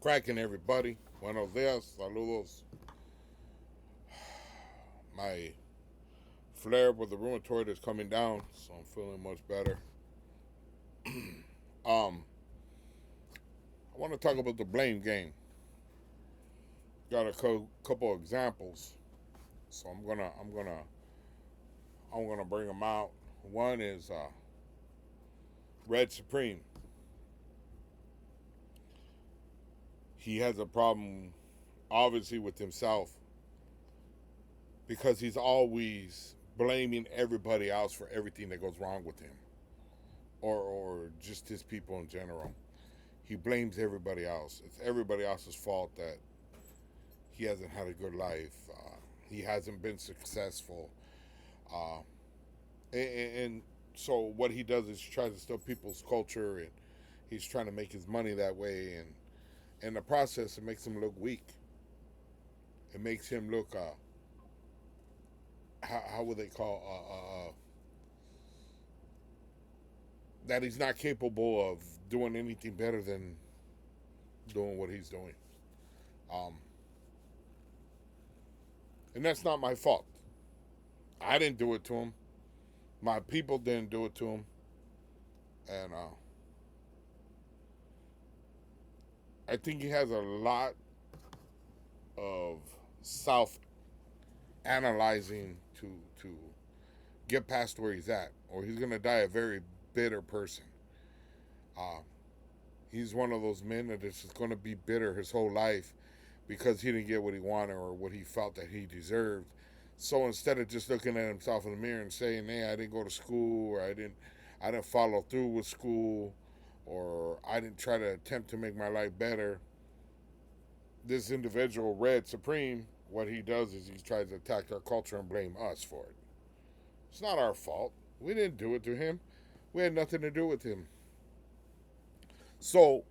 Cracking everybody. Buenos dias. Saludos. My flare with the rheumatoid is coming down, so I'm feeling much better. Um, I want to talk about the blame game. Got a couple examples, so I'm gonna bring them out. One is Red Supreme. He has a problem, obviously, with himself because he's always blaming everybody else for everything that goes wrong with him, or just his people in general. He blames everybody else. It's everybody else's fault that he hasn't had a good life. He hasn't been successful. Uh, and so what he does is he tries to steal people's culture, and he's trying to make his money that way. And in the process, it makes him look weak. It makes him look, how would they call, that he's not capable of doing anything better than doing what he's doing. Um, and that's not my fault. I didn't do it to him. My people didn't do it to him, and I think he has a lot of self analyzing to get past where he's at, or he's gonna die a very bitter person. Uh, he's one of those men that is just gonna be bitter his whole life because he didn't get what he wanted or what he felt that he deserved. So instead of just looking at himself in the mirror and saying, "Hey, I didn't go to school, or I didn't follow through with school, or I didn't try to attempt to make my life better," this individual, Red Supreme, what he does is he tries to attack our culture and blame us for it. It's not our fault. We didn't do it to him. We had nothing to do with him. So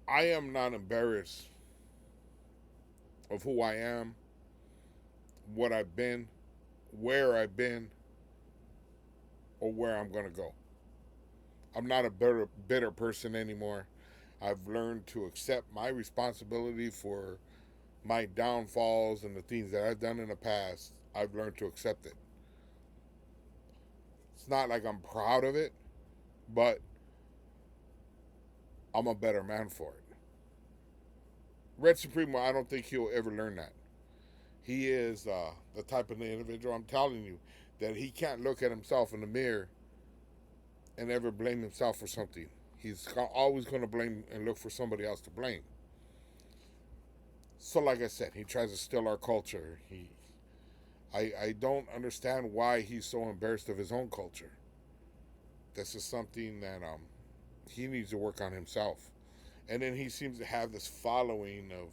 I am not embarrassed of who I am, what I've been, where I've been, or where I'm going to go. I'm not a bitter person anymore. I've learned to accept my responsibility for my downfalls and the things that I've done in the past. I've learned to accept it. It's not like I'm proud of it, but I'm a better man for it. Red Supremo, I don't think he'll ever learn that. He is the type of individual, I'm telling you, that he can't look at himself in the mirror and ever blame himself for something. He's always going to blame and look for somebody else to blame. So, like I said, he tries to steal our culture. I don't understand why he's so embarrassed of his own culture. This is something that he needs to work on himself. And then he seems to have this following of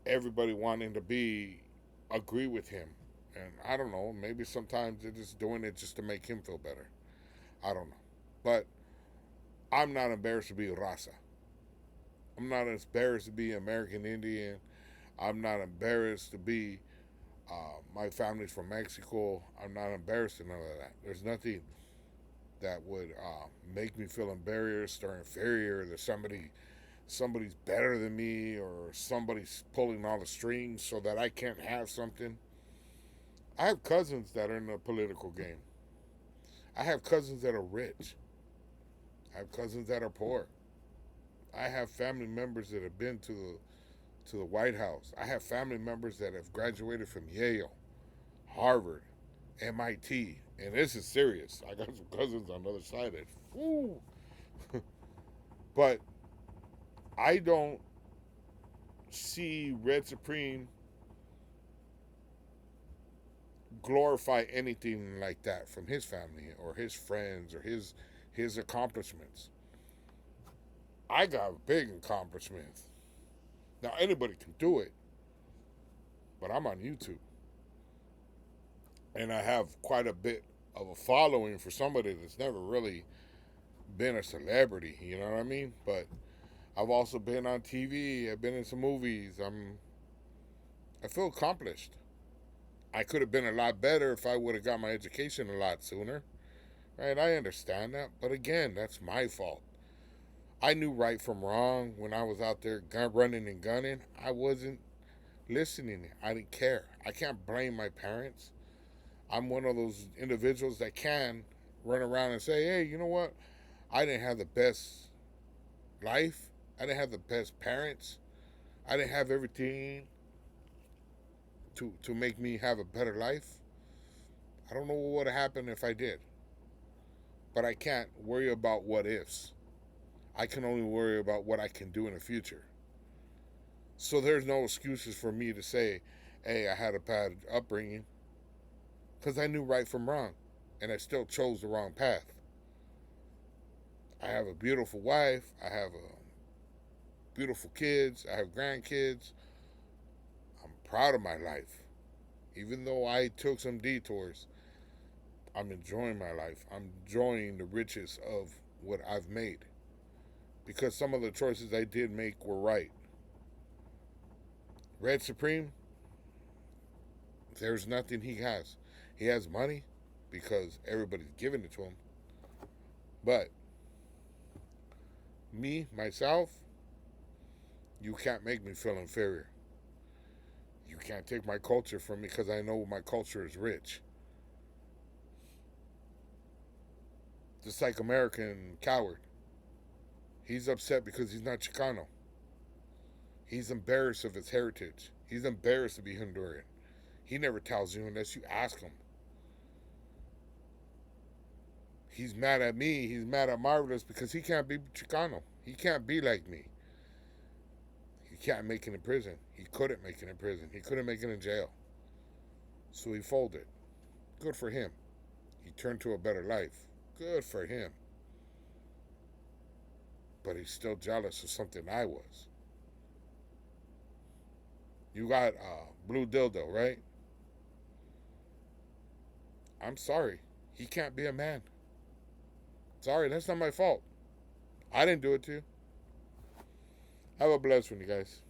everybody wanting to agree with him. And I don't know, maybe sometimes they're just doing it just to make him feel better. I don't know. But I'm not embarrassed to be Raza. I'm not embarrassed to be American Indian. I'm not embarrassed to be my family's from Mexico. I'm not embarrassed of none of that. There's nothing that would make me feel embarrassed or inferior that somebody's better than me or somebody's pulling all the strings so that I can't have something. I have cousins that are in the political game. I have cousins that are rich. I have cousins that are poor. I have family members that have been to the White House. I have family members that have graduated from Yale, Harvard, MIT, and this is serious. I got some cousins on the other side that, whoo. But I don't see Red Supreme glorify anything like that from his family or his friends or his accomplishments. I got big accomplishments. Now anybody can do it, but I'm on YouTube and I have quite a bit of a following for somebody that's never really been a celebrity. You know what I mean? But I've also been on TV. I've been in some movies. I feel accomplished. I could have been a lot better if I would have got my education a lot sooner. Right? I understand that, but again, that's my fault. I knew right from wrong when I was out there running and gunning. I wasn't listening. I didn't care. I can't blame my parents. I'm one of those individuals that can run around and say, hey, you know what? I didn't have the best life. I didn't have the best parents. I didn't have everything to make me have a better life. I don't know what would have happened if I did. But I can't worry about what ifs. I can only worry about what I can do in the future. So there's no excuses for me to say, hey, I had a bad upbringing. Because I knew right from wrong. And I still chose the wrong path. I have a beautiful wife. I have beautiful kids. I have grandkids. I'm proud of my life. Even though I took some detours, I'm enjoying my life. I'm enjoying the riches of what I've made. Because some of the choices I did make were right. Red Supreme, there's nothing he has. He has money because everybody's giving it to him. But me, myself, you can't make me feel inferior. You can't take my culture from me because I know my culture is rich. Just like American Coward. He's upset because he's not Chicano. He's embarrassed of his heritage. He's embarrassed to be Honduran. He never tells you unless you ask him. He's mad at me. He's mad at Marvelous because he can't be Chicano. He can't be like me. He can't make it in prison. He couldn't make it in prison. He couldn't make it in jail. So he folded. Good for him. He turned to a better life. Good for him. But he's still jealous of something I was. You got Blue Dildo, right? I'm sorry. He can't be a man. Sorry, that's not my fault. I didn't do it to you. Have a blessed one, you guys.